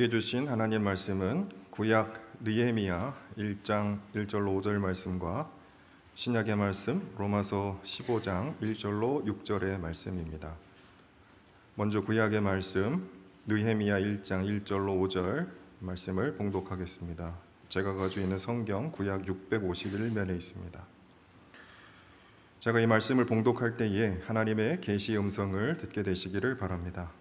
우리에게 주신 하나님 말씀은 구약 느헤미야 1장 1절로 5절 말씀과 신약의 말씀 로마서 15장 1절로 6절의 말씀입니다. 먼저 구약의 말씀 느헤미야 1장 1절로 5절 말씀을 봉독하겠습니다. 제가 가지고 있는 성경 구약 651면에 있습니다. 제가 이 말씀을 봉독할 때에 하나님의 계시의 음성을 듣게 되시기를 바랍니다.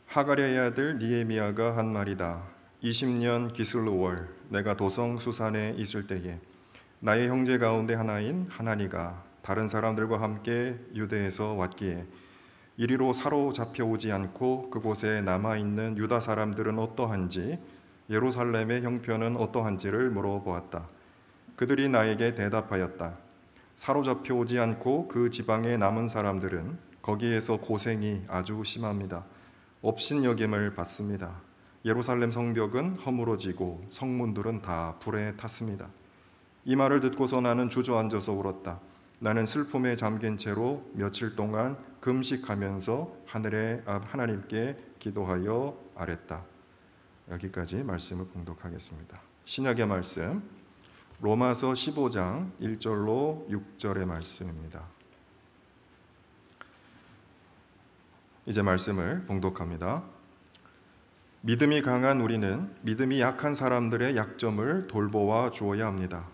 하가랴의 아들 느헤미야가 한 말이다. 20년 기슬루월 내가 도성 수산에 있을 때에 나의 형제 가운데 하나인 하나니가 다른 사람들과 함께 유대에서 왔기에 이리로 사로잡혀 오지 않고 그곳에 남아있는 유다 사람들은 어떠한지 예루살렘의 형편은 어떠한지를 물어보았다. 그들이 나에게 대답하였다. 사로잡혀 오지 않고 그 지방에 남은 사람들은 거기에서 고생이 아주 심합니다. 업신여김을 받습니다. 예루살렘 성벽은 허물어지고 성문들은 다 불에 탔습니다. 이 말을 듣고서 나는 주저앉아서 울었다. 나는 슬픔에 잠긴 채로 며칠 동안 금식하면서 하나님께 기도하여 아랬다. 여기까지 말씀을 봉독하겠습니다. 신약의 말씀 로마서 15장 1절로 6절의 말씀입니다. 이제 말씀을 봉독합니다. 믿음이 강한 우리는 믿음이 약한 사람들의 약점을 돌보아 주어야 합니다.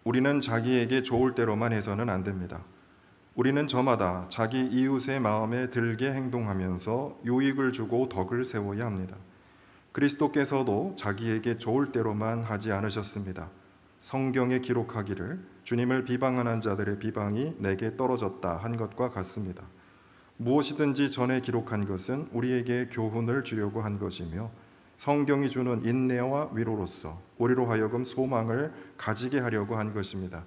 우리는 자기에게 좋을 대로만 해서는 안 됩니다. 우리는 저마다 자기 이웃의 마음에 들게 행동하면서 유익을 주고 덕을 세워야 합니다. 그리스도께서도 자기에게 좋을 대로만 하지 않으셨습니다. 성경에 기록하기를 주님을 비방하는 자들의 비방이 내게 떨어졌다 한 것과 같습니다. 무엇이든지 전에 기록한 것은 우리에게 교훈을 주려고 한 것이며 성경이 주는 인내와 위로로서 우리로 하여금 소망을 가지게 하려고 한 것입니다.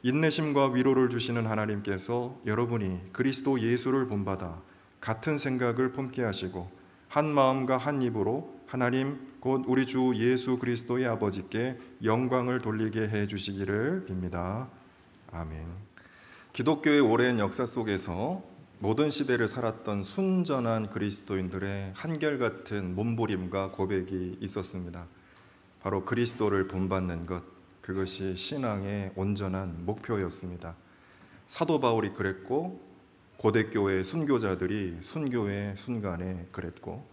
인내심과 위로를 주시는 하나님께서 여러분이 그리스도 예수를 본받아 같은 생각을 품게 하시고 한 마음과 한 입으로 하나님 곧 우리 주 예수 그리스도의 아버지께 영광을 돌리게 해 주시기를 빕니다. 아멘. 기독교의 오랜 역사 속에서 모든 시대를 살았던 순전한 그리스도인들의 한결같은 몸부림과 고백이 있었습니다. 바로 그리스도를 본받는 것, 그것이 신앙의 온전한 목표였습니다. 사도 바울이 그랬고 고대교회 순교자들이 순교의 순간에 그랬고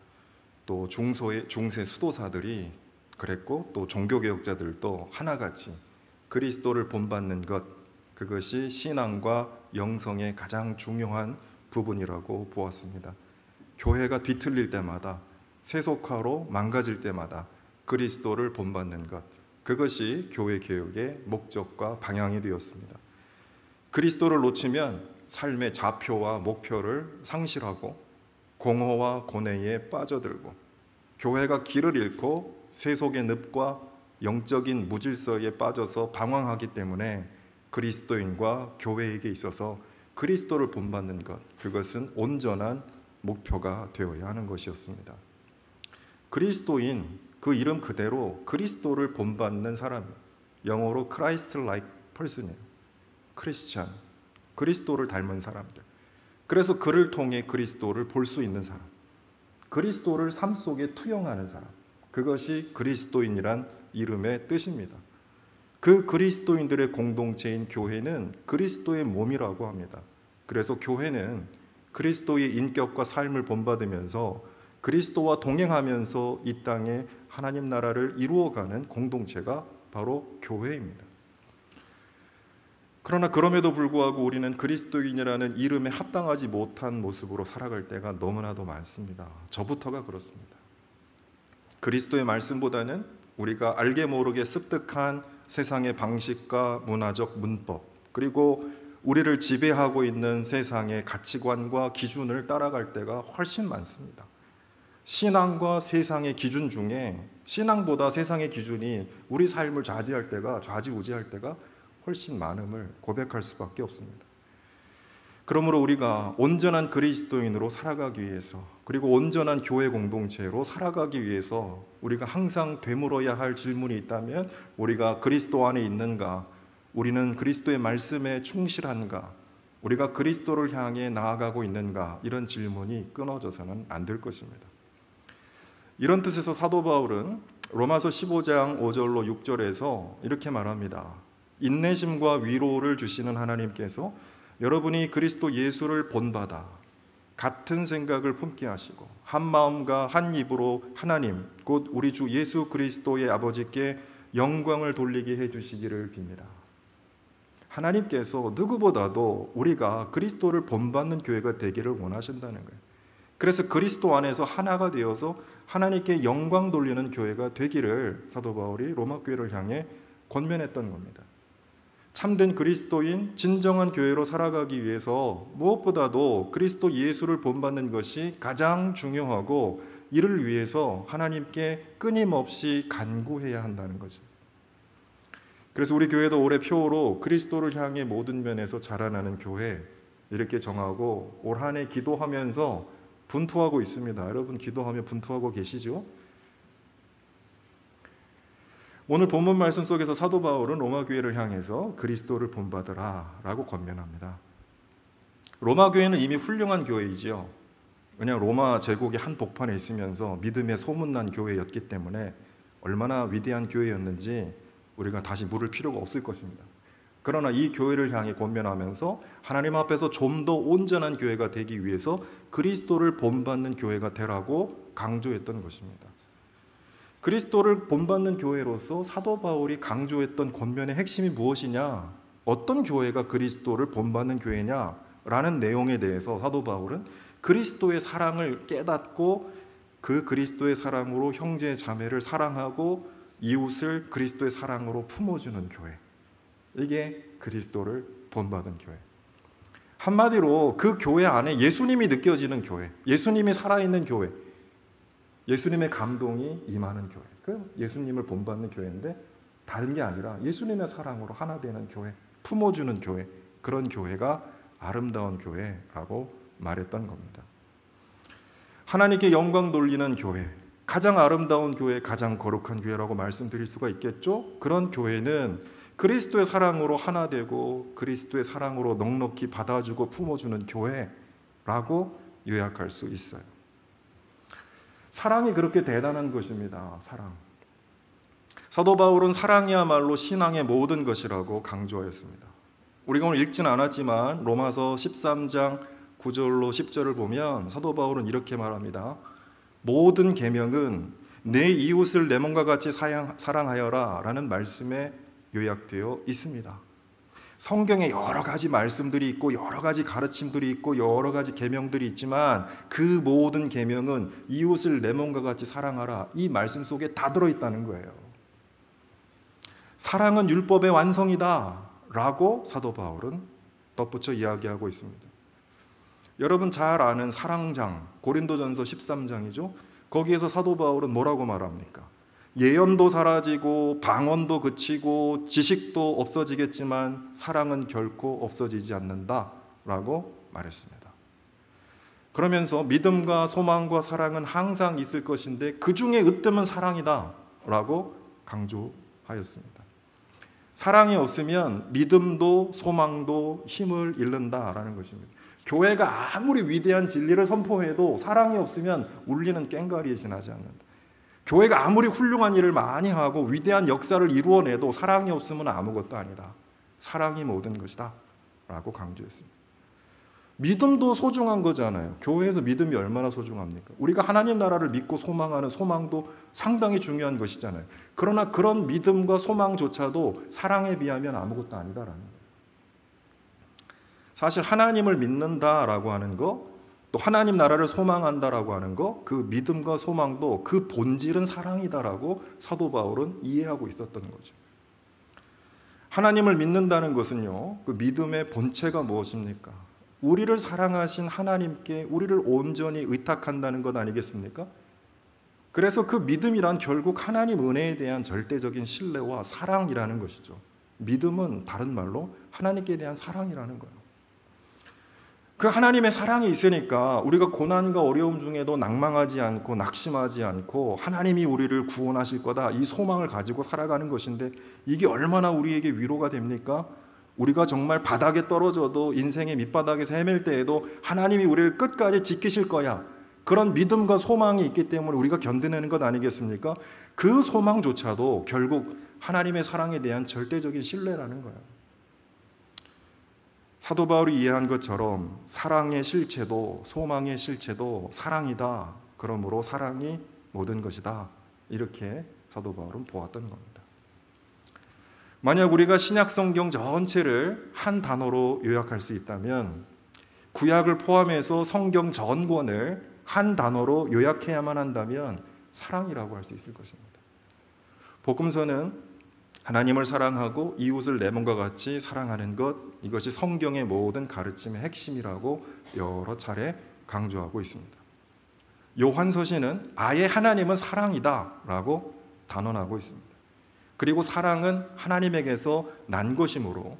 또 중세 수도사들이 그랬고 또 종교개혁자들도 하나같이 그리스도를 본받는 것, 그것이 신앙과 영성의 가장 중요한 부분이라고 보았습니다. 교회가 뒤틀릴 때마다 세속화로 망가질 때마다 그리스도를 본받는 것, 그것이 교회 개혁의 목적과 방향이 되었습니다. 그리스도를 놓치면 삶의 좌표와 목표를 상실하고 공허와 고뇌에 빠져들고 교회가 길을 잃고 세속의 늪과 영적인 무질서에 빠져서 방황하기 때문에 그리스도인과 교회에게 있어서 그리스도를 본받는 것, 그것은 온전한 목표가 되어야 하는 것이었습니다. 그리스도인, 그 이름 그대로 그리스도를 본받는 사람, 영어로 Christ-like person이에요. 크리스찬, 그리스도를 닮은 사람들. 그래서 그를 통해 그리스도를 볼 수 있는 사람, 그리스도를 삶 속에 투영하는 사람, 그것이 그리스도인이란 이름의 뜻입니다. 그 그리스도인들의 공동체인 교회는 그리스도의 몸이라고 합니다. 그래서 교회는 그리스도의 인격과 삶을 본받으면서 그리스도와 동행하면서 이 땅에 하나님 나라를 이루어가는 공동체가 바로 교회입니다. 그러나 그럼에도 불구하고 우리는 그리스도인이라는 이름에 합당하지 못한 모습으로 살아갈 때가 너무나도 많습니다. 저부터가 그렇습니다. 그리스도의 말씀보다는 우리가 알게 모르게 습득한 세상의 방식과 문화적 문법, 그리고 우리를 지배하고 있는 세상의 가치관과 기준을 따라갈 때가 훨씬 많습니다. 신앙과 세상의 기준 중에 신앙보다 세상의 기준이 우리 삶을 좌지우지할 때가 훨씬 많음을 고백할 수밖에 없습니다. 그러므로 우리가 온전한 그리스도인으로 살아가기 위해서, 그리고 온전한 교회 공동체로 살아가기 위해서 우리가 항상 되물어야 할 질문이 있다면 우리가 그리스도 안에 있는가? 우리는 그리스도의 말씀에 충실한가? 우리가 그리스도를 향해 나아가고 있는가? 이런 질문이 끊어져서는 안 될 것입니다. 이런 뜻에서 사도 바울은 로마서 15장 5절로 6절에서 이렇게 말합니다. 인내심과 위로를 주시는 하나님께서 여러분이 그리스도 예수를 본받아 같은 생각을 품게 하시고 한 마음과 한 입으로 하나님 곧 우리 주 예수 그리스도의 아버지께 영광을 돌리게 해주시기를 빕니다. 하나님께서 누구보다도 우리가 그리스도를 본받는 교회가 되기를 원하신다는 거예요. 그래서 그리스도 안에서 하나가 되어서 하나님께 영광 돌리는 교회가 되기를 사도 바울이 로마 교회를 향해 권면했던 겁니다. 참된 그리스도인 진정한 교회로 살아가기 위해서 무엇보다도 그리스도 예수를 본받는 것이 가장 중요하고 이를 위해서 하나님께 끊임없이 간구해야 한다는 거죠. 그래서 우리 교회도 올해 표어로 그리스도를 향해 모든 면에서 자라나는 교회 이렇게 정하고 올 한 해 기도하면서 분투하고 있습니다. 여러분 기도하며 분투하고 계시죠? 오늘 본문 말씀 속에서 사도 바울은 로마 교회를 향해서 그리스도를 본받으라 라고 권면합니다. 로마 교회는 이미 훌륭한 교회이지요. 왜냐하면 로마 제국의 한 복판에 있으면서 믿음의 소문난 교회였기 때문에 얼마나 위대한 교회였는지 우리가 다시 물을 필요가 없을 것입니다. 그러나 이 교회를 향해 권면하면서 하나님 앞에서 좀 더 온전한 교회가 되기 위해서 그리스도를 본받는 교회가 되라고 강조했던 것입니다. 그리스도를 본받는 교회로서 사도 바울이 강조했던 권면의 핵심이 무엇이냐? 어떤 교회가 그리스도를 본받는 교회냐라는 내용에 대해서 사도 바울은 그리스도의 사랑을 깨닫고 그 그리스도의 사랑으로 형제 자매를 사랑하고 이웃을 그리스도의 사랑으로 품어주는 교회, 이게 그리스도를 본받은 교회. 한마디로 그 교회 안에 예수님이 느껴지는 교회, 예수님이 살아있는 교회, 예수님의 감동이 임하는 교회, 그 예수님을 본받는 교회인데 다른 게 아니라 예수님의 사랑으로 하나 되는 교회, 품어주는 교회, 그런 교회가 아름다운 교회라고 말했던 겁니다. 하나님께 영광 돌리는 교회, 가장 아름다운 교회, 가장 거룩한 교회라고 말씀드릴 수가 있겠죠? 그런 교회는 그리스도의 사랑으로 하나 되고 그리스도의 사랑으로 넉넉히 받아주고 품어주는 교회라고 요약할 수 있어요. 사랑이 그렇게 대단한 것입니다. 사랑. 사도 바울은 사랑이야말로 신앙의 모든 것이라고 강조하였습니다. 우리가 오늘 읽지는 않았지만 로마서 13장 9절로 10절을 보면 사도 바울은 이렇게 말합니다. 모든 계명은 내 이웃을 내 몸과 같이 사랑하여라 라는 말씀에 요약되어 있습니다. 성경에 여러 가지 말씀들이 있고 여러 가지 가르침들이 있고 여러 가지 계명들이 있지만 그 모든 계명은 이웃을 내 몸과 같이 사랑하라, 이 말씀 속에 다 들어있다는 거예요. 사랑은 율법의 완성이다 라고 사도 바울은 덧붙여 이야기하고 있습니다. 여러분 잘 아는 사랑장, 고린도전서 13장이죠. 거기에서 사도 바울은 뭐라고 말합니까? 예언도 사라지고 방언도 그치고 지식도 없어지겠지만 사랑은 결코 없어지지 않는다 라고 말했습니다. 그러면서 믿음과 소망과 사랑은 항상 있을 것인데 그 중에 으뜸은 사랑이다 라고 강조하였습니다. 사랑이 없으면 믿음도 소망도 힘을 잃는다라는 것입니다. 교회가 아무리 위대한 진리를 선포해도 사랑이 없으면 울리는 꽹과리에 지나지 않는다. 교회가 아무리 훌륭한 일을 많이 하고 위대한 역사를 이루어내도 사랑이 없으면 아무것도 아니다. 사랑이 모든 것이다 라고 강조했습니다. 믿음도 소중한 거잖아요. 교회에서 믿음이 얼마나 소중합니까? 우리가 하나님 나라를 믿고 소망하는 소망도 상당히 중요한 것이잖아요. 그러나 그런 믿음과 소망조차도 사랑에 비하면 아무것도 아니다라는 거예요. 사실 하나님을 믿는다라고 하는 거, 또 하나님 나라를 소망한다라고 하는 거, 그 믿음과 소망도 그 본질은 사랑이다라고 사도 바울은 이해하고 있었던 거죠. 하나님을 믿는다는 것은요, 그 믿음의 본체가 무엇입니까? 우리를 사랑하신 하나님께 우리를 온전히 의탁한다는 것 아니겠습니까? 그래서 그 믿음이란 결국 하나님 은혜에 대한 절대적인 신뢰와 사랑이라는 것이죠. 믿음은 다른 말로 하나님께 대한 사랑이라는 거예요. 그 하나님의 사랑이 있으니까 우리가 고난과 어려움 중에도 낭망하지 않고 낙심하지 않고 하나님이 우리를 구원하실 거다, 이 소망을 가지고 살아가는 것인데 이게 얼마나 우리에게 위로가 됩니까? 우리가 정말 바닥에 떨어져도 인생의 밑바닥에서 헤맬 때에도 하나님이 우리를 끝까지 지키실 거야, 그런 믿음과 소망이 있기 때문에 우리가 견뎌내는 것 아니겠습니까? 그 소망조차도 결국 하나님의 사랑에 대한 절대적인 신뢰라는 거예요. 사도 바울이 이해한 것처럼 사랑의 실체도 소망의 실체도 사랑이다. 그러므로 사랑이 모든 것이다. 이렇게 사도 바울은 보았던 겁니다. 만약 우리가 신약 성경 전체를 한 단어로 요약할 수 있다면 구약을 포함해서 성경 전권을 한 단어로 요약해야만 한다면 사랑이라고 할 수 있을 것입니다. 복음서는 하나님을 사랑하고 이웃을 내 몸과 같이 사랑하는 것, 이것이 성경의 모든 가르침의 핵심이라고 여러 차례 강조하고 있습니다. 요한서신은 아예 하나님은 사랑이다 라고 단언하고 있습니다. 그리고 사랑은 하나님에게서 난 것이므로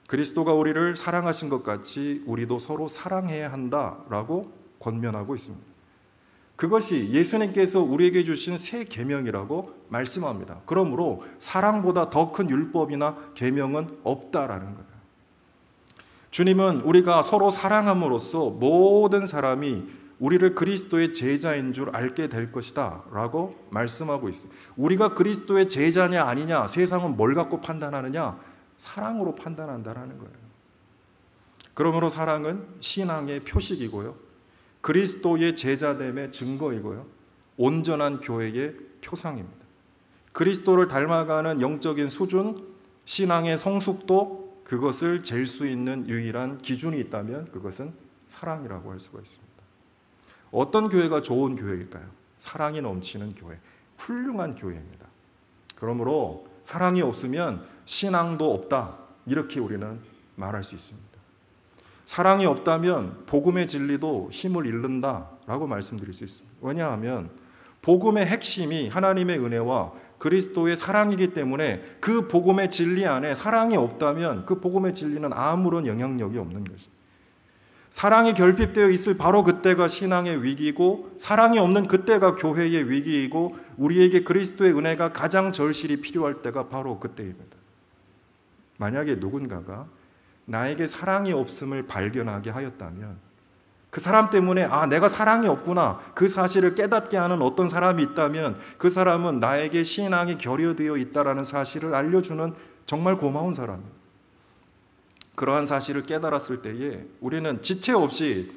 그리스도가 우리를 사랑하신 것 같이 우리도 서로 사랑해야 한다라고 권면하고 있습니다. 그것이 예수님께서 우리에게 주신 새 계명이라고 말씀합니다. 그러므로 사랑보다 더 큰 율법이나 계명은 없다라는 거예요. 주님은 우리가 서로 사랑함으로써 모든 사람이 우리를 그리스도의 제자인 줄 알게 될 것이다 라고 말씀하고 있어요. 우리가 그리스도의 제자냐 아니냐 세상은 뭘 갖고 판단하느냐? 사랑으로 판단한다라는 거예요. 그러므로 사랑은 신앙의 표식이고요, 그리스도의 제자됨의 증거이고요, 온전한 교회의 표상입니다. 그리스도를 닮아가는 영적인 수준, 신앙의 성숙도, 그것을 잴 수 있는 유일한 기준이 있다면 그것은 사랑이라고 할 수가 있습니다. 어떤 교회가 좋은 교회일까요? 사랑이 넘치는 교회, 훌륭한 교회입니다. 그러므로 사랑이 없으면 신앙도 없다, 이렇게 우리는 말할 수 있습니다. 사랑이 없다면 복음의 진리도 힘을 잃는다라고 말씀드릴 수 있습니다. 왜냐하면 복음의 핵심이 하나님의 은혜와 그리스도의 사랑이기 때문에 그 복음의 진리 안에 사랑이 없다면 그 복음의 진리는 아무런 영향력이 없는 것입니다. 사랑이 결핍되어 있을 바로 그때가 신앙의 위기고, 사랑이 없는 그때가 교회의 위기이고, 우리에게 그리스도의 은혜가 가장 절실히 필요할 때가 바로 그때입니다. 만약에 누군가가 나에게 사랑이 없음을 발견하게 하였다면, 그 사람 때문에 내가 사랑이 없구나, 그 사실을 깨닫게 하는 어떤 사람이 있다면 그 사람은 나에게 신앙이 결여되어 있다는 사실을 알려주는 정말 고마운 사람입니다. 그러한 사실을 깨달았을 때에 우리는 지체 없이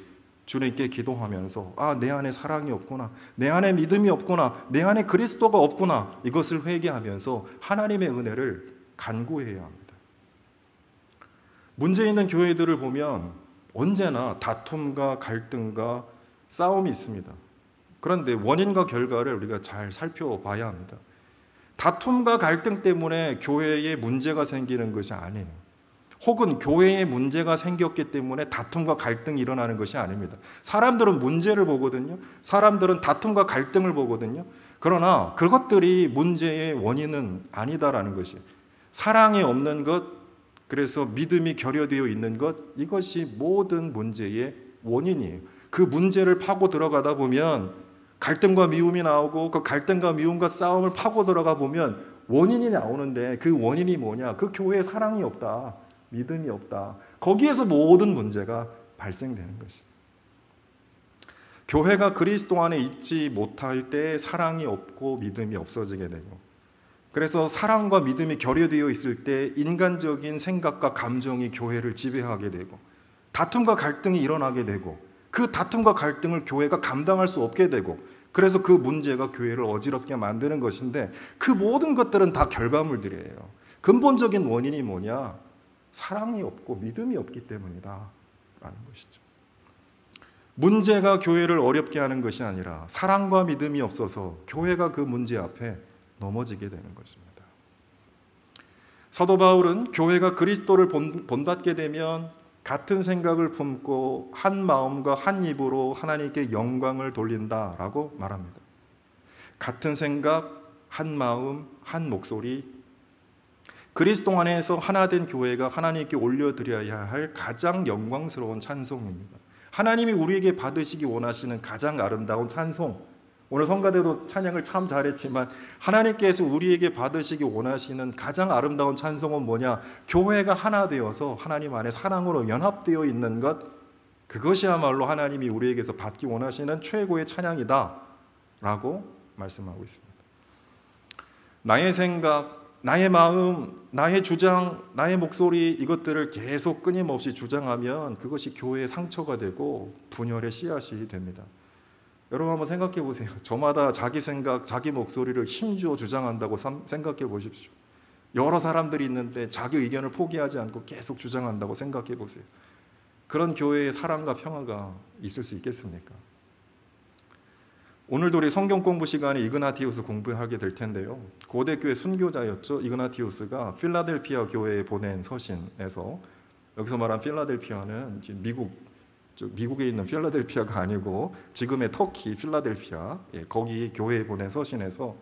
주님께 기도하면서 내 안에 사랑이 없구나, 내 안에 믿음이 없구나, 내 안에 그리스도가 없구나, 이것을 회개하면서 하나님의 은혜를 간구해야 합니다. 문제 있는 교회들을 보면 언제나 다툼과 갈등과 싸움이 있습니다. 그런데 원인과 결과를 우리가 잘 살펴봐야 합니다. 다툼과 갈등 때문에 교회에 문제가 생기는 것이 아니에요. 혹은 교회에 문제가 생겼기 때문에 다툼과 갈등이 일어나는 것이 아닙니다. 사람들은 문제를 보거든요. 사람들은 다툼과 갈등을 보거든요. 그러나 그것들이 문제의 원인은 아니다라는 것이에요. 사랑이 없는 것, 그래서 믿음이 결여되어 있는 것, 이것이 모든 문제의 원인이에요. 그 문제를 파고 들어가다 보면 갈등과 미움이 나오고, 그 갈등과 미움과 싸움을 파고 들어가 보면 원인이 나오는데, 그 원인이 뭐냐? 그 교회에 사랑이 없다, 믿음이 없다. 거기에서 모든 문제가 발생되는 것이죠. 교회가 그리스도 안에 있지 못할 때 사랑이 없고 믿음이 없어지게 되고, 그래서 사랑과 믿음이 결여되어 있을 때 인간적인 생각과 감정이 교회를 지배하게 되고, 다툼과 갈등이 일어나게 되고, 그 다툼과 갈등을 교회가 감당할 수 없게 되고, 그래서 그 문제가 교회를 어지럽게 만드는 것인데, 그 모든 것들은 다 결과물들이에요. 근본적인 원인이 뭐냐? 사랑이 없고 믿음이 없기 때문이다 라는 것이죠. 문제가 교회를 어렵게 하는 것이 아니라 사랑과 믿음이 없어서 교회가 그 문제 앞에 넘어지게 되는 것입니다. 사도 바울은 교회가 그리스도를 본받게 되면 같은 생각을 품고 한 마음과 한 입으로 하나님께 영광을 돌린다라고 말합니다. 같은 생각, 한 마음, 한 목소리, 그리스도 안에서 하나된 교회가 하나님께 올려드려야 할 가장 영광스러운 찬송입니다. 하나님이 우리에게 받으시기 원하시는 가장 아름다운 찬송. 오늘 성가대도 찬양을 참 잘했지만 하나님께서 우리에게 받으시기 원하시는 가장 아름다운 찬송은 뭐냐? 교회가 하나 되어서 하나님 안에 사랑으로 연합되어 있는 것, 그것이야말로 하나님이 우리에게서 받기 원하시는 최고의 찬양이다 라고 말씀하고 있습니다. 나의 생각, 나의 마음, 나의 주장, 나의 목소리, 이것들을 계속 끊임없이 주장하면 그것이 교회의 상처가 되고 분열의 씨앗이 됩니다. 여러분 한번 생각해 보세요. 저마다 자기 생각, 자기 목소리를 힘주어 주장한다고 생각해 보십시오. 여러 사람들이 있는데 자기 의견을 포기하지 않고 계속 주장한다고 생각해 보세요. 그런 교회의 사랑과 평화가 있을 수 있겠습니까? 오늘도 우리 성경 공부 시간에 이그나티우스 공부하게 될 텐데요. 고대교회 순교자였죠. 이그나티우스가 필라델피아 교회에 보낸 서신에서, 여기서 말한 필라델피아는 지금 미국에 있는 필라델피아가 아니고 지금의 터키 필라델피아, 거기 교회에 보낸 서신에서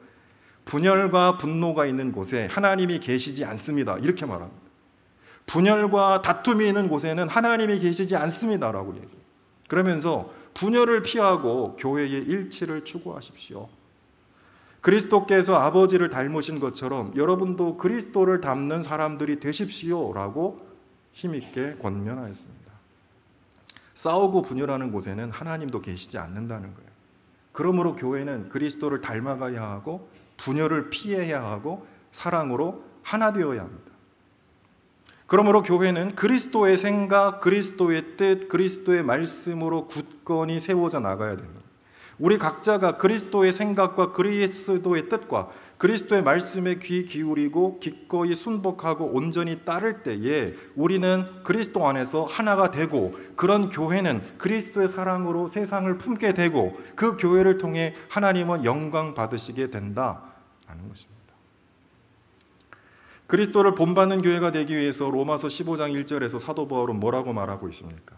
분열과 분노가 있는 곳에 하나님이 계시지 않습니다. 이렇게 말합니다. 분열과 다툼이 있는 곳에는 하나님이 계시지 않습니다라고 얘기해요. 그러면서 분열을 피하고 교회의 일치를 추구하십시오. 그리스도께서 아버지를 닮으신 것처럼 여러분도 그리스도를 닮는 사람들이 되십시오라고 힘있게 권면하였습니다. 싸우고 분열하는 곳에는 하나님도 계시지 않는다는 거예요. 그러므로 교회는 그리스도를 닮아가야 하고 분열을 피해야 하고 사랑으로 하나 되어야 합니다. 그러므로 교회는 그리스도의 생각, 그리스도의 뜻, 그리스도의 말씀으로 굳건히 세워져 나가야 됩니다. 우리 각자가 그리스도의 생각과 그리스도의 뜻과 그리스도의 말씀에 귀 기울이고 기꺼이 순복하고 온전히 따를 때에 우리는 그리스도 안에서 하나가 되고, 그런 교회는 그리스도의 사랑으로 세상을 품게 되고 그 교회를 통해 하나님은 영광 받으시게 된다라는 것입니다. 그리스도를 본받는 교회가 되기 위해서 로마서 15장 1절에서 사도 바울은 뭐라고 말하고 있습니까?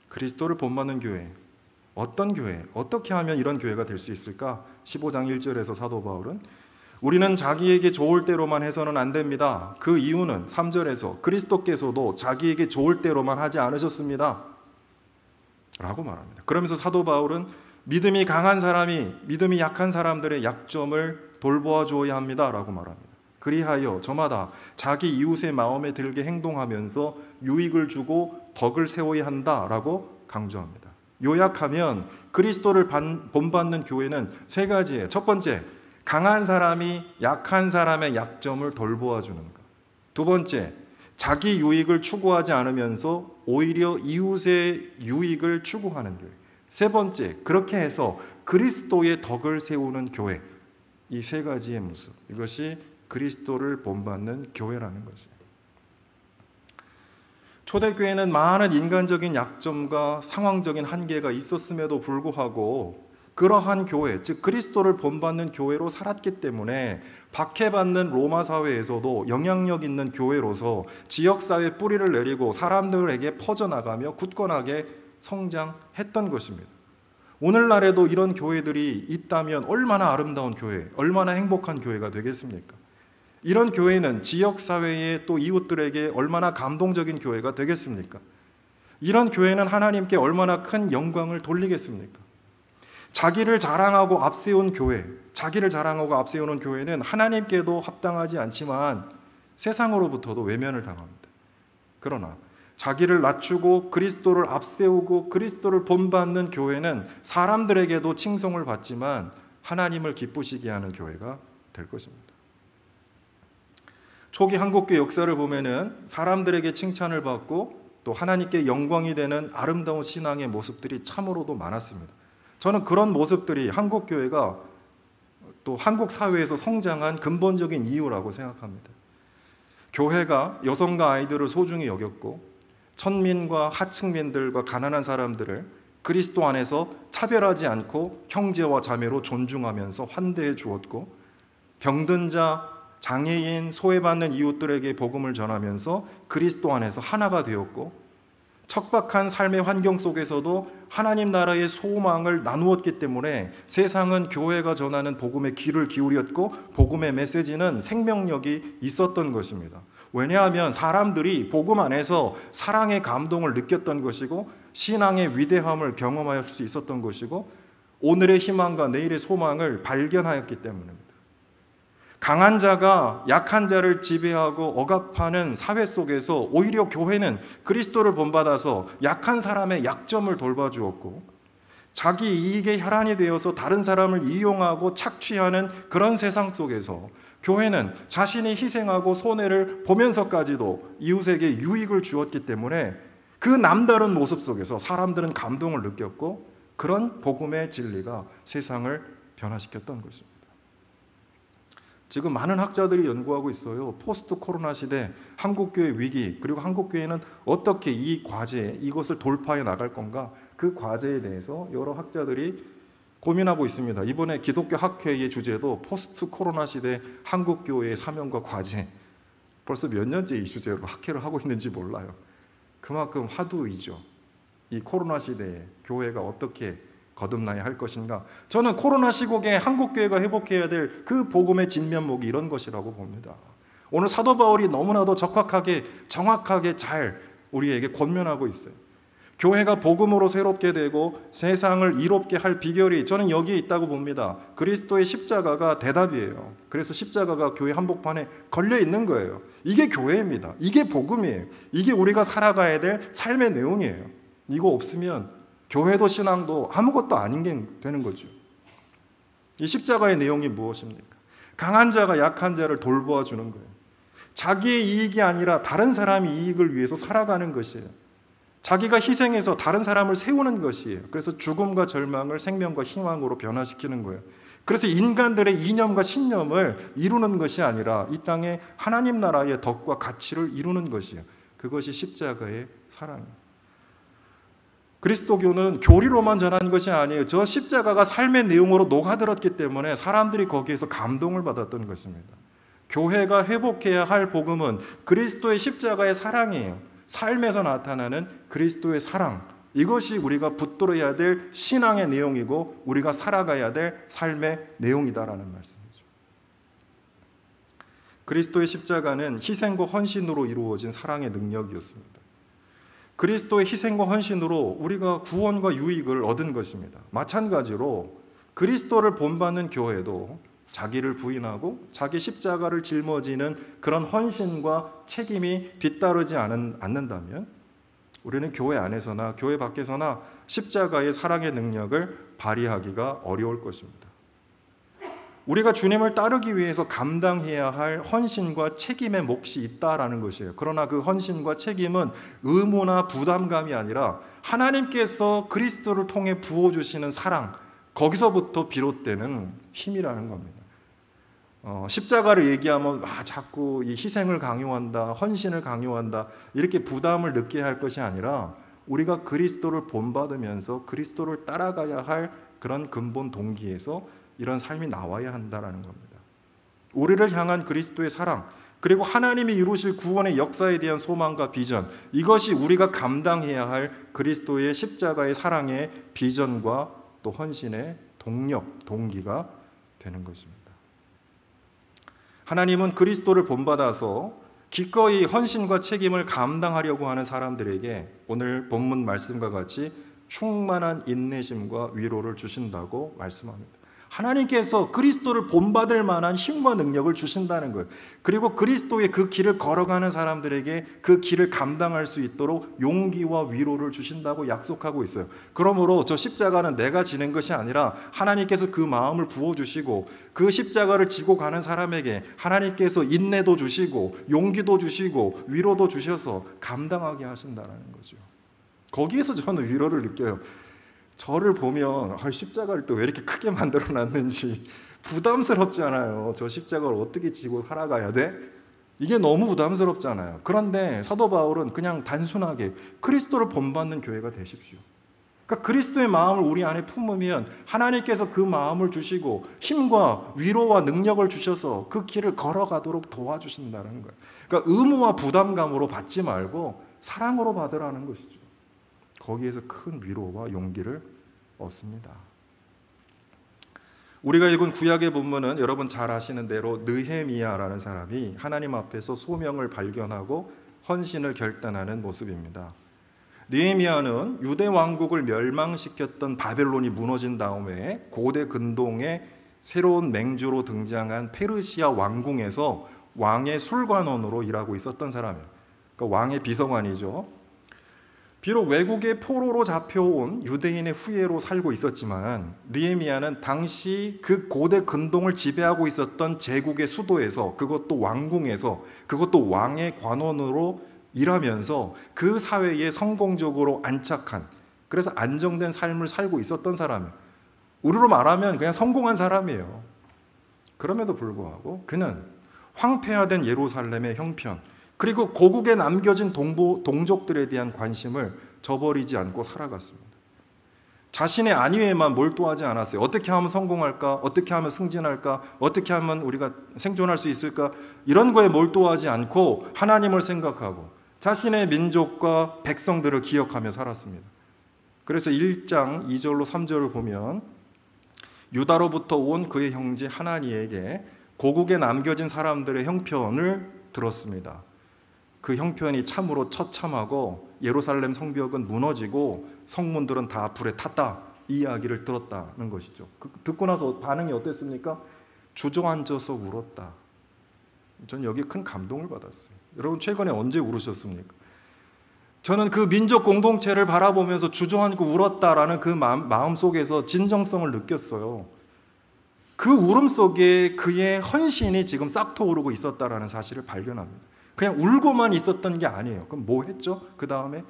그리스도를 본받는 교회, 어떤 교회, 어떻게 하면 이런 교회가 될 수 있을까? 15장 1절에서 사도 바울은 우리는 자기에게 좋을 대로만 해서는 안 됩니다. 그 이유는 3절에서 그리스도께서도 자기에게 좋을 대로만 하지 않으셨습니다 라고 말합니다. 그러면서 사도 바울은 믿음이 강한 사람이 믿음이 약한 사람들의 약점을 돌보아 주어야 합니다 라고 말합니다. 그리하여 저마다 자기 이웃의 마음에 들게 행동하면서 유익을 주고 덕을 세워야 한다라고 강조합니다. 요약하면 그리스도를 본받는 교회는 세 가지예요. 첫 번째, 강한 사람이 약한 사람의 약점을 돌보아 주는 것. 두 번째, 자기 유익을 추구하지 않으면서 오히려 이웃의 유익을 추구하는 교회. 세 번째, 그렇게 해서 그리스도의 덕을 세우는 교회. 이 세 가지의 모습, 이것이 그리스도를 본받는 교회라는 것이에요. 초대교회는 많은 인간적인 약점과 상황적인 한계가 있었음에도 불구하고 그러한 교회, 즉 그리스도를 본받는 교회로 살았기 때문에 박해받는 로마 사회에서도 영향력 있는 교회로서 지역사회에 뿌리를 내리고 사람들에게 퍼져나가며 굳건하게 성장했던 것입니다. 오늘날에도 이런 교회들이 있다면 얼마나 아름다운 교회, 얼마나 행복한 교회가 되겠습니까? 이런 교회는 지역사회의 또 이웃들에게 얼마나 감동적인 교회가 되겠습니까? 이런 교회는 하나님께 얼마나 큰 영광을 돌리겠습니까? 자기를 자랑하고 앞세운 교회, 자기를 자랑하고 앞세우는 교회는 하나님께도 합당하지 않지만 세상으로부터도 외면을 당합니다. 그러나 자기를 낮추고 그리스도를 앞세우고 그리스도를 본받는 교회는 사람들에게도 칭송을 받지만 하나님을 기쁘시게 하는 교회가 될 것입니다. 초기 한국교회 역사를 보면은 사람들에게 칭찬을 받고 또 하나님께 영광이 되는 아름다운 신앙의 모습들이 참으로도 많았습니다. 저는 그런 모습들이 한국교회가 또 한국 사회에서 성장한 근본적인 이유라고 생각합니다. 교회가 여성과 아이들을 소중히 여겼고 천민과 하층민들과 가난한 사람들을 그리스도 안에서 차별하지 않고 형제와 자매로 존중하면서 환대해 주었고, 병든 자, 장애인, 소외받는 이웃들에게 복음을 전하면서 그리스도 안에서 하나가 되었고, 척박한 삶의 환경 속에서도 하나님 나라의 소망을 나누었기 때문에 세상은 교회가 전하는 복음에 귀를 기울였고 복음의 메시지는 생명력이 있었던 것입니다. 왜냐하면 사람들이 복음 안에서 사랑의 감동을 느꼈던 것이고 신앙의 위대함을 경험할 수 있었던 것이고 오늘의 희망과 내일의 소망을 발견하였기 때문입니다. 강한 자가 약한 자를 지배하고 억압하는 사회 속에서 오히려 교회는 그리스도를 본받아서 약한 사람의 약점을 돌봐주었고, 자기 이익의 혈안이 되어서 다른 사람을 이용하고 착취하는 그런 세상 속에서 교회는 자신이 희생하고 손해를 보면서까지도 이웃에게 유익을 주었기 때문에 그 남다른 모습 속에서 사람들은 감동을 느꼈고, 그런 복음의 진리가 세상을 변화시켰던 것입니다. 지금 많은 학자들이 연구하고 있어요. 포스트 코로나 시대 한국교회 위기, 그리고 한국교회는 어떻게 이 과제, 이것을 돌파해 나갈 건가, 그 과제에 대해서 여러 학자들이 고민하고 있습니다. 이번에 기독교 학회의 주제도 포스트 코로나 시대 한국교회의 사명과 과제, 벌써 몇 년째 이 주제로 학회를 하고 있는지 몰라요. 그만큼 화두이죠. 이 코로나 시대에 교회가 어떻게 거듭나야 할 것인가. 저는 코로나 시국에 한국교회가 회복해야 될 그 복음의 진면목이 이런 것이라고 봅니다. 오늘 사도 바울이 너무나도 적확하게 정확하게 잘 우리에게 권면하고 있어요. 교회가 복음으로 새롭게 되고 세상을 이롭게 할 비결이 저는 여기에 있다고 봅니다. 그리스도의 십자가가 대답이에요. 그래서 십자가가 교회 한복판에 걸려 있는 거예요. 이게 교회입니다. 이게 복음이에요. 이게 우리가 살아가야 될 삶의 내용이에요. 이거 없으면 교회도 신앙도 아무것도 아닌 게 되는 거죠. 이 십자가의 내용이 무엇입니까? 강한 자가 약한 자를 돌보아 주는 거예요. 자기의 이익이 아니라 다른 사람의 이익을 위해서 살아가는 것이에요. 자기가 희생해서 다른 사람을 세우는 것이에요. 그래서 죽음과 절망을 생명과 희망으로 변화시키는 거예요. 그래서 인간들의 이념과 신념을 이루는 것이 아니라 이 땅에 하나님 나라의 덕과 가치를 이루는 것이에요. 그것이 십자가의 사랑이에요. 그리스도교는 교리로만 전한 것이 아니에요. 저 십자가가 삶의 내용으로 녹아들었기 때문에 사람들이 거기에서 감동을 받았던 것입니다. 교회가 회복해야 할 복음은 그리스도의 십자가의 사랑이에요. 삶에서 나타나는 그리스도의 사랑, 이것이 우리가 붙들어야 될 신앙의 내용이고 우리가 살아가야 될 삶의 내용이다라는 말씀이죠. 그리스도의 십자가는 희생과 헌신으로 이루어진 사랑의 능력이었습니다. 그리스도의 희생과 헌신으로 우리가 구원과 유익을 얻은 것입니다. 마찬가지로 그리스도를 본받는 교회도 자기를 부인하고 자기 십자가를 짊어지는 그런 헌신과 책임이 뒤따르지 않는다면 우리는 교회 안에서나 교회 밖에서나 십자가의 사랑의 능력을 발휘하기가 어려울 것입니다. 우리가 주님을 따르기 위해서 감당해야 할 헌신과 책임의 몫이 있다라는 것이에요. 그러나 그 헌신과 책임은 의무나 부담감이 아니라 하나님께서 그리스도를 통해 부어주시는 사랑, 거기서부터 비롯되는 힘이라는 겁니다. 십자가를 얘기하면 자꾸 이 희생을 강요한다, 헌신을 강요한다, 이렇게 부담을 느껴야 할 것이 아니라 우리가 그리스도를 본받으면서 그리스도를 따라가야 할 그런 근본 동기에서 이런 삶이 나와야 한다는 겁니다. 우리를 향한 그리스도의 사랑, 그리고 하나님이 이루실 구원의 역사에 대한 소망과 비전, 이것이 우리가 감당해야 할 그리스도의 십자가의 사랑의 비전과 또 헌신의 동력, 동기가 되는 것입니다. 하나님은 그리스도를 본받아서 기꺼이 헌신과 책임을 감당하려고 하는 사람들에게 오늘 본문 말씀과 같이 충만한 인내심과 위로를 주신다고 말씀합니다. 하나님께서 그리스도를 본받을 만한 힘과 능력을 주신다는 거예요. 그리고 그리스도의 그 길을 걸어가는 사람들에게 그 길을 감당할 수 있도록 용기와 위로를 주신다고 약속하고 있어요. 그러므로 저 십자가는 내가 지는 것이 아니라 하나님께서 그 마음을 부어주시고 그 십자가를 지고 가는 사람에게 하나님께서 인내도 주시고 용기도 주시고 위로도 주셔서 감당하게 하신다는 거죠. 거기에서 저는 위로를 느껴요. 저를 보면 십자가를 또 왜 이렇게 크게 만들어놨는지 부담스럽잖아요. 저 십자가를 어떻게 지고 살아가야 돼? 이게 너무 부담스럽잖아요. 그런데 사도 바울은 그냥 단순하게 그리스도를 본받는 교회가 되십시오. 그러니까 그리스도의 마음을 우리 안에 품으면 하나님께서 그 마음을 주시고 힘과 위로와 능력을 주셔서 그 길을 걸어가도록 도와주신다는 거예요. 그러니까 의무와 부담감으로 받지 말고 사랑으로 받으라는 것이죠. 거기에서 큰 위로와 용기를 얻습니다. 우리가 읽은 구약의 본문은 여러분 잘 아시는 대로 느헤미야라는 사람이 하나님 앞에서 소명을 발견하고 헌신을 결단하는 모습입니다. 느헤미야는 유대 왕국을 멸망시켰던 바벨론이 무너진 다음에 고대 근동의 새로운 맹주로 등장한 페르시아 왕궁에서 왕의 술관원으로 일하고 있었던 사람이에요. 그러니까 왕의 비서관이죠. 비록 외국의 포로로 잡혀온 유대인의 후예로 살고 있었지만 느헤미야는 당시 그 고대 근동을 지배하고 있었던 제국의 수도에서, 그것도 왕궁에서, 그것도 왕의 관원으로 일하면서 그 사회에 성공적으로 안착한, 그래서 안정된 삶을 살고 있었던 사람이에요. 우리로 말하면 그냥 성공한 사람이에요. 그럼에도 불구하고 그는 황폐화된 예루살렘의 형편, 그리고 고국에 남겨진 동족들에 대한 관심을 저버리지 않고 살아갔습니다. 자신의 안위에만 몰두하지 않았어요. 어떻게 하면 성공할까? 어떻게 하면 승진할까? 어떻게 하면 우리가 생존할 수 있을까? 이런 거에 몰두하지 않고 하나님을 생각하고 자신의 민족과 백성들을 기억하며 살았습니다. 그래서 1장 2절로 3절을 보면 유다로부터 온 그의 형제 하나니에게 고국에 남겨진 사람들의 형편을 들었습니다. 그 형편이 참으로 처참하고 예루살렘 성벽은 무너지고 성문들은 다 불에 탔다, 이 이야기를 들었다는 것이죠. 듣고 나서 반응이 어땠습니까? 주저앉아서 울었다. 저는 여기 큰 감동을 받았어요. 여러분 최근에 언제 울으셨습니까? 저는 그 민족 공동체를 바라보면서 주저앉고 울었다라는 그 마음 속에서 진정성을 느꼈어요. 그 울음 속에 그의 헌신이 지금 싹트오르고 있었다라는 사실을 발견합니다. 그냥 울고만 있었던 게 아니에요. 그럼 뭐 했죠? 그 다음에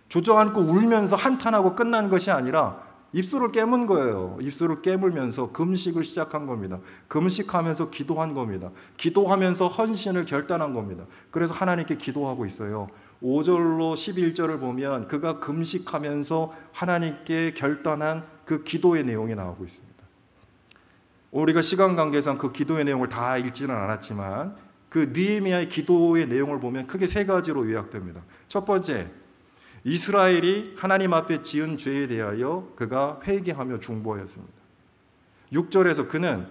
주저앉고 울면서 한탄하고 끝난 것이 아니라 입술을 깨문 거예요. 입술을 깨물면서 금식을 시작한 겁니다. 금식하면서 기도한 겁니다. 기도하면서 헌신을 결단한 겁니다. 그래서 하나님께 기도하고 있어요. 5절로 11절을 보면 그가 금식하면서 하나님께 결단한 그 기도의 내용이 나오고 있습니다. 우리가 시간 관계상 그 기도의 내용을 다 읽지는 않았지만 그 느헤미야의 기도의 내용을 보면 크게 세 가지로 요약됩니다. 첫 번째, 이스라엘이 하나님 앞에 지은 죄에 대하여 그가 회개하며 중보하였습니다. 6절에서 그는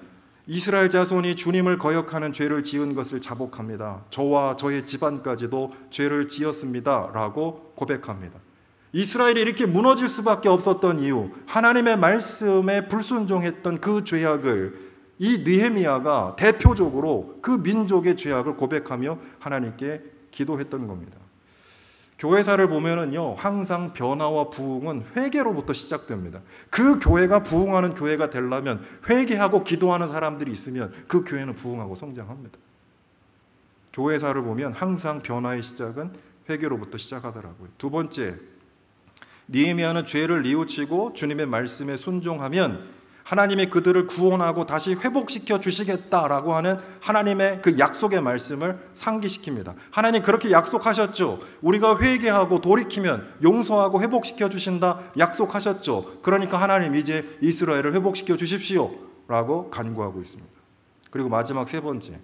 이스라엘 자손이 주님을 거역하는 죄를 지은 것을 자복합니다. 저와 저의 집안까지도 죄를 지었습니다 라고 고백합니다. 이스라엘이 이렇게 무너질 수밖에 없었던 이유, 하나님의 말씀에 불순종했던 그 죄악을 이 느헤미야가 대표적으로 그 민족의 죄악을 고백하며 하나님께 기도했던 겁니다. 교회사를 보면은요, 항상 변화와 부흥은 회개로부터 시작됩니다. 그 교회가 부흥하는 교회가 되려면 회개하고 기도하는 사람들이 있으면 그 교회는 부흥하고 성장합니다. 교회사를 보면 항상 변화의 시작은 회개로부터 시작하더라고요. 두 번째, 느헤미야는 죄를 뉘우치고 주님의 말씀에 순종하면 하나님이 그들을 구원하고 다시 회복시켜 주시겠다라고 하는 하나님의 그 약속의 말씀을 상기시킵니다. 하나님 그렇게 약속하셨죠. 우리가 회개하고 돌이키면 용서하고 회복시켜 주신다 약속하셨죠. 그러니까 하나님 이제 이스라엘을 회복시켜 주십시오 라고 간구하고 있습니다. 그리고 마지막 세 번째,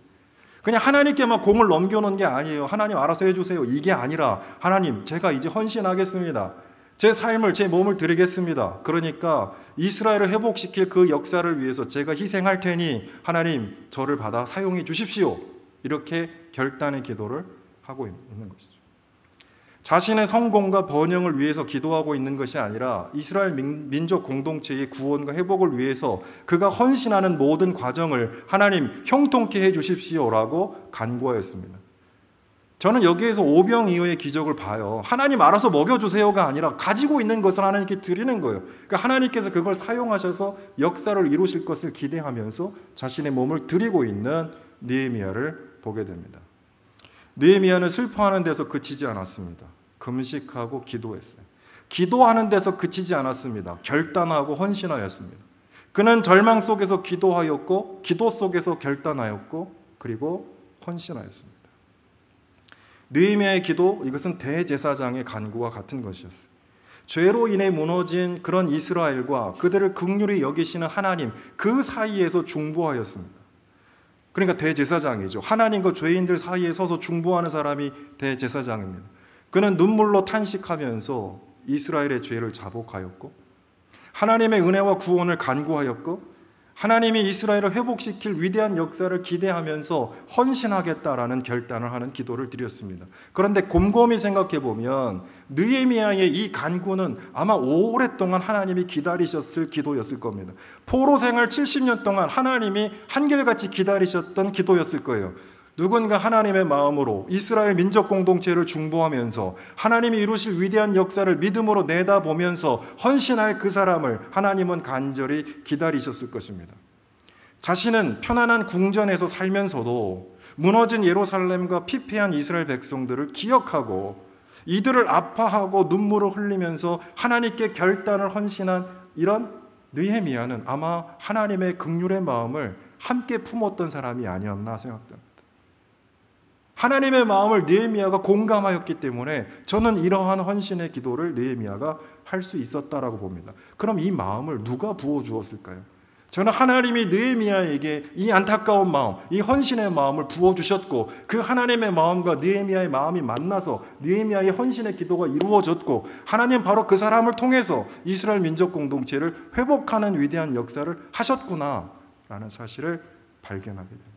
그냥 하나님께만 공을 넘겨놓은 게 아니에요. 하나님 알아서 해주세요, 이게 아니라 하나님 제가 이제 헌신하겠습니다. 제 삶을, 제 몸을 드리겠습니다. 그러니까 이스라엘을 회복시킬 그 역사를 위해서 제가 희생할 테니 하나님 저를 받아 사용해 주십시오. 이렇게 결단의 기도를 하고 있는 것이죠. 자신의 성공과 번영을 위해서 기도하고 있는 것이 아니라 이스라엘 민족 공동체의 구원과 회복을 위해서 그가 헌신하는 모든 과정을 하나님 형통케 해 주십시오라고 간구하였습니다. 저는 여기에서 오병이어의 기적을 봐요. 하나님 알아서 먹여주세요가 아니라 가지고 있는 것을 하나님께 드리는 거예요. 그러니까 하나님께서 그걸 사용하셔서 역사를 이루실 것을 기대하면서 자신의 몸을 드리고 있는 느헤미야를 보게 됩니다. 느헤미야는 슬퍼하는 데서 그치지 않았습니다. 금식하고 기도했어요. 기도하는 데서 그치지 않았습니다. 결단하고 헌신하였습니다. 그는 절망 속에서 기도하였고 기도 속에서 결단하였고 그리고 헌신하였습니다. 느헤미야의 기도, 이것은 대제사장의 간구와 같은 것이었어요. 죄로 인해 무너진 그런 이스라엘과 그들을 긍휼히 여기시는 하나님, 그 사이에서 중보하였습니다. 그러니까 대제사장이죠. 하나님과 죄인들 사이에 서서 중보하는 사람이 대제사장입니다. 그는 눈물로 탄식하면서 이스라엘의 죄를 자복하였고 하나님의 은혜와 구원을 간구하였고 하나님이 이스라엘을 회복시킬 위대한 역사를 기대하면서 헌신하겠다라는 결단을 하는 기도를 드렸습니다. 그런데 곰곰이 생각해 보면 느헤미야의 이 간구는 아마 오랫동안 하나님이 기다리셨을 기도였을 겁니다. 포로 생활 70년 동안 하나님이 한결같이 기다리셨던 기도였을 거예요. 누군가 하나님의 마음으로 이스라엘 민족 공동체를 중보하면서 하나님이 이루실 위대한 역사를 믿음으로 내다보면서 헌신할 그 사람을 하나님은 간절히 기다리셨을 것입니다. 자신은 편안한 궁전에서 살면서도 무너진 예루살렘과 피폐한 이스라엘 백성들을 기억하고 이들을 아파하고 눈물을 흘리면서 하나님께 결단을 헌신한 이런 느헤미야는 아마 하나님의 긍휼의 마음을 함께 품었던 사람이 아니었나 생각됩니다. 하나님의 마음을 느헤미야가 공감하였기 때문에 저는 이러한 헌신의 기도를 느헤미야가 할 수 있었다라고 봅니다. 그럼 이 마음을 누가 부어주었을까요? 저는 하나님이 느헤미야에게 이 안타까운 마음, 이 헌신의 마음을 부어주셨고 그 하나님의 마음과 느헤미야의 마음이 만나서 느헤미야의 헌신의 기도가 이루어졌고 하나님 바로 그 사람을 통해서 이스라엘 민족 공동체를 회복하는 위대한 역사를 하셨구나라는 사실을 발견하게 됩니다.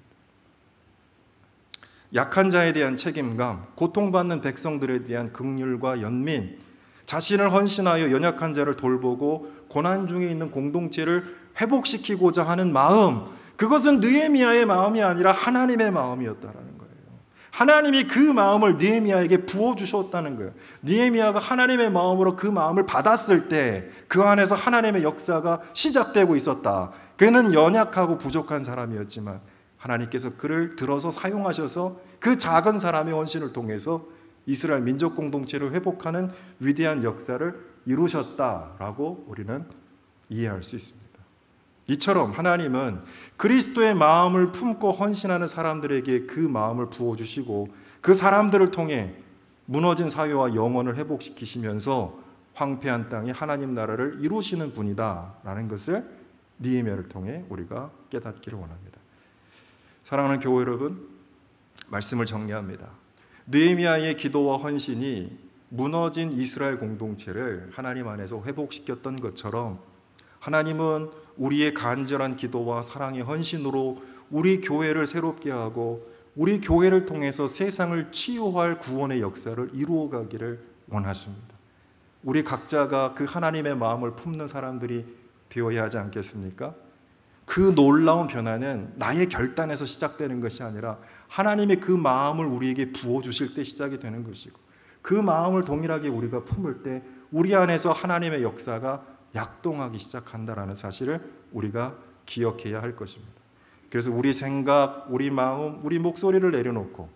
약한 자에 대한 책임감, 고통받는 백성들에 대한 긍휼과 연민, 자신을 헌신하여 연약한 자를 돌보고 고난 중에 있는 공동체를 회복시키고자 하는 마음, 그것은 느헤미야의 마음이 아니라 하나님의 마음이었다라는 거예요. 하나님이 그 마음을 느헤미야에게 부어주셨다는 거예요. 느헤미야가 하나님의 마음으로 그 마음을 받았을 때 그 안에서 하나님의 역사가 시작되고 있었다. 그는 연약하고 부족한 사람이었지만 하나님께서 그를 들어서 사용하셔서 그 작은 사람의 헌신을 통해서 이스라엘 민족 공동체를 회복하는 위대한 역사를 이루셨다라고 우리는 이해할 수 있습니다. 이처럼 하나님은 그리스도의 마음을 품고 헌신하는 사람들에게 그 마음을 부어주시고 그 사람들을 통해 무너진 사회와 영혼을 회복시키시면서 황폐한 땅에 하나님 나라를 이루시는 분이다라는 것을 느헤미야를 통해 우리가 깨닫기를 원합니다. 사랑하는 교회 여러분, 말씀을 정리합니다. 느헤미야의 기도와 헌신이 무너진 이스라엘 공동체를 하나님 안에서 회복시켰던 것처럼 하나님은 우리의 간절한 기도와 사랑의 헌신으로 우리 교회를 새롭게 하고 우리 교회를 통해서 세상을 치유할 구원의 역사를 이루어가기를 원하십니다. 우리 각자가 그 하나님의 마음을 품는 사람들이 되어야 하지 않겠습니까? 그 놀라운 변화는 나의 결단에서 시작되는 것이 아니라 하나님의 그 마음을 우리에게 부어주실 때 시작이 되는 것이고 그 마음을 동일하게 우리가 품을 때 우리 안에서 하나님의 역사가 약동하기 시작한다라는 사실을 우리가 기억해야 할 것입니다. 그래서 우리 생각, 우리 마음, 우리 목소리를 내려놓고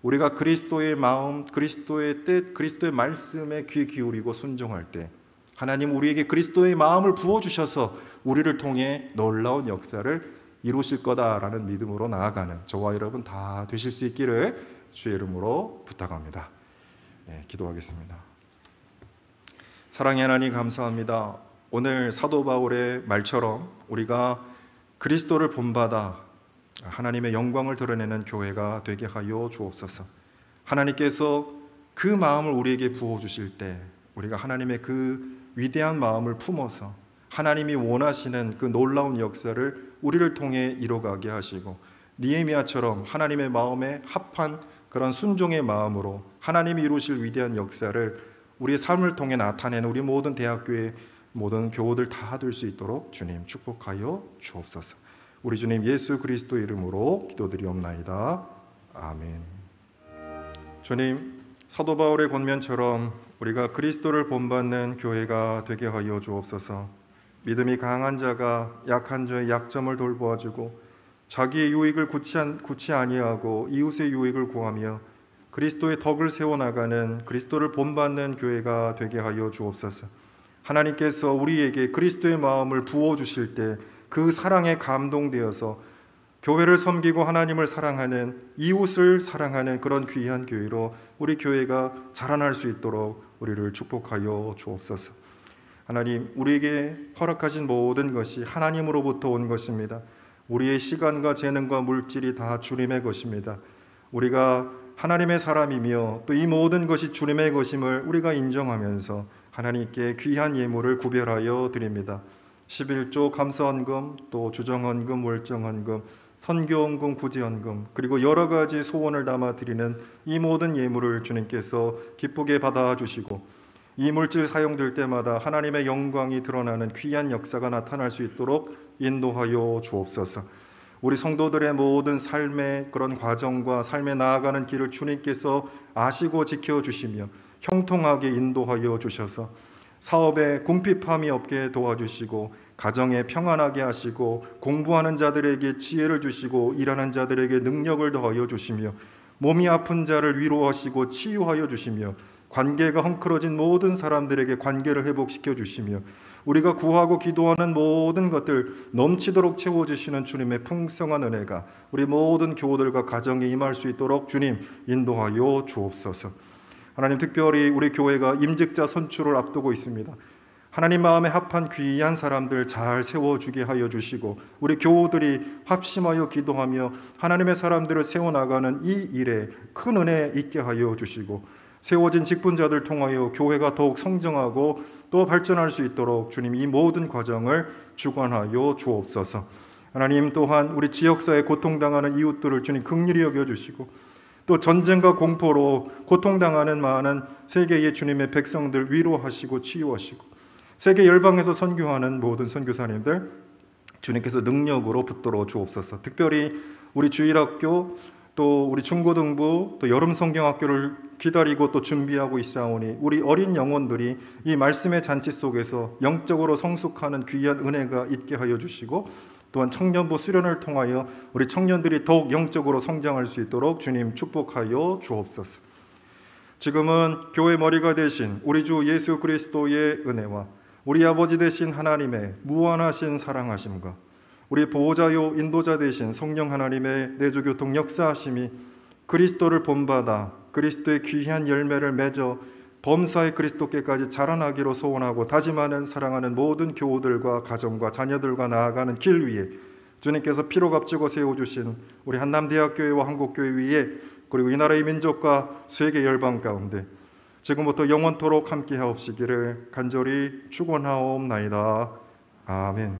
우리가 그리스도의 마음, 그리스도의 뜻, 그리스도의 말씀에 귀 기울이고 순종할 때 하나님 우리에게 그리스도의 마음을 부어주셔서 우리를 통해 놀라운 역사를 이루실 거다라는 믿음으로 나아가는 저와 여러분 다 되실 수 있기를 주의 이름으로 부탁합니다. 기도하겠습니다. 사랑의 하나님 감사합니다. 오늘 사도 바울의 말처럼 우리가 그리스도를 본받아 하나님의 영광을 드러내는 교회가 되게 하여 주옵소서. 하나님께서 그 마음을 우리에게 부어주실 때 우리가 하나님의 그 위대한 마음을 품어서 하나님이 원하시는 그 놀라운 역사를 우리를 통해 이뤄가게 하시고 느헤미야처럼 하나님의 마음에 합한 그런 순종의 마음으로 하나님이 이루실 위대한 역사를 우리의 삶을 통해 나타내는 우리 모든 대학교의 모든 교우들 다 될 수 있도록 주님 축복하여 주옵소서. 우리 주님 예수 그리스도 이름으로 기도드리옵나이다. 아멘. 주님, 사도 바울의 권면처럼 우리가 그리스도를 본받는 교회가 되게 하여 주옵소서. 믿음이 강한 자가 약한 자의 약점을 돌보아주고 자기의 유익을 굳이 아니하고 이웃의 유익을 구하며 그리스도의 덕을 세워나가는 그리스도를 본받는 교회가 되게 하여 주옵소서. 하나님께서 우리에게 그리스도의 마음을 부어주실 때 그 사랑에 감동되어서 교회를 섬기고 하나님을 사랑하는, 이웃을 사랑하는 그런 귀한 교회로 우리 교회가 자라날 수 있도록 우리를 축복하여 주옵소서. 하나님, 우리에게 허락하신 모든 것이 하나님으로부터 온 것입니다. 우리의 시간과 재능과 물질이 다 주님의 것입니다. 우리가 하나님의 사람이며 또 이 모든 것이 주님의 것임을 우리가 인정하면서 하나님께 귀한 예물을 구별하여 드립니다. 11조 감사헌금, 또 주정헌금, 월정헌금, 선교헌금, 구제헌금, 그리고 여러 가지 소원을 담아 드리는 이 모든 예물을 주님께서 기쁘게 받아주시고 이 물질 사용될 때마다 하나님의 영광이 드러나는 귀한 역사가 나타날 수 있도록 인도하여 주옵소서. 우리 성도들의 모든 삶의 그런 과정과 삶에 나아가는 길을 주님께서 아시고 지켜주시며 형통하게 인도하여 주셔서 사업에 궁핍함이 없게 도와주시고 가정에 평안하게 하시고 공부하는 자들에게 지혜를 주시고 일하는 자들에게 능력을 더하여 주시며 몸이 아픈 자를 위로하시고 치유하여 주시며 관계가 헝클어진 모든 사람들에게 관계를 회복시켜 주시며 우리가 구하고 기도하는 모든 것들 넘치도록 채워주시는 주님의 풍성한 은혜가 우리 모든 교우들과 가정에 임할 수 있도록 주님 인도하여 주옵소서. 하나님, 특별히 우리 교회가 임직자 선출을 앞두고 있습니다. 하나님 마음에 합한 귀한 사람들 잘 세워주게 하여 주시고 우리 교우들이 합심하여 기도하며 하나님의 사람들을 세워나가는 이 일에 큰 은혜 있게 하여 주시고 세워진 직분자들 통하여 교회가 더욱 성장하고 또 발전할 수 있도록 주님 이 모든 과정을 주관하여 주옵소서. 하나님, 또한 우리 지역사회 고통당하는 이웃들을 주님 긍휼히 여겨주시고 또 전쟁과 공포로 고통당하는 많은 세계의 주님의 백성들 위로하시고 치유하시고 세계 열방에서 선교하는 모든 선교사님들 주님께서 능력으로 붙들어 주옵소서. 특별히 우리 주일학교 또 우리 중고등부 또 여름 성경학교를 기다리고 또 준비하고 있사오니 우리 어린 영혼들이 이 말씀의 잔치 속에서 영적으로 성숙하는 귀한 은혜가 있게 하여 주시고 또한 청년부 수련을 통하여 우리 청년들이 더욱 영적으로 성장할 수 있도록 주님 축복하여 주옵소서. 지금은 교회 머리가 되신 우리 주 예수 그리스도의 은혜와 우리 아버지 되신 하나님의 무한하신 사랑하심과 우리 보호자요 인도자 되신 성령 하나님의 내주교통 역사하심이 그리스도를 본받아 그리스도의 귀한 열매를 맺어 범사의 그리스도께까지 자라나기로 소원하고 다짐하는 사랑하는 모든 교우들과 가정과 자녀들과 나아가는 길 위에 주님께서 피로 값지고 세워주신 우리 한남대학교회와 한국교회 위에 그리고 이 나라의 민족과 세계 열방 가운데 지금부터 영원토록 함께하옵시기를 간절히 축원하옵나이다. 아멘.